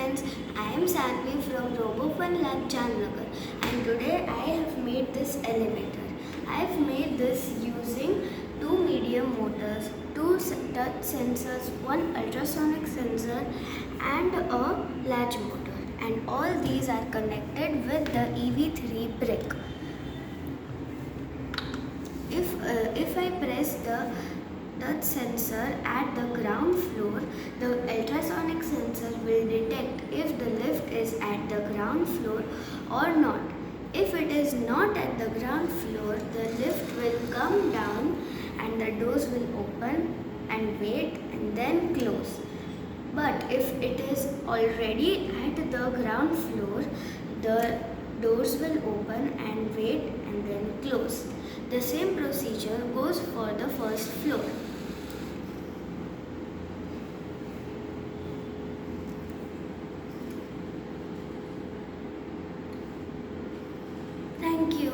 friends, I am Sanvi from RoboFun Lab Jamnagar, and today I have made this elevator. I have made this using two medium motors, two touch sensors, one ultrasonic sensor and a latch motor, and all these are connected with the EV3 brick. If I press the touch sensor at the ground floor, the ultrasonic sensor will detect if the lift is at the ground floor or not. If it is not at the ground floor, the lift will come down and the doors will open and wait and then close. But if it is already at the ground floor, the doors will open and wait and then close. The same procedure goes for the first floor. Thank you.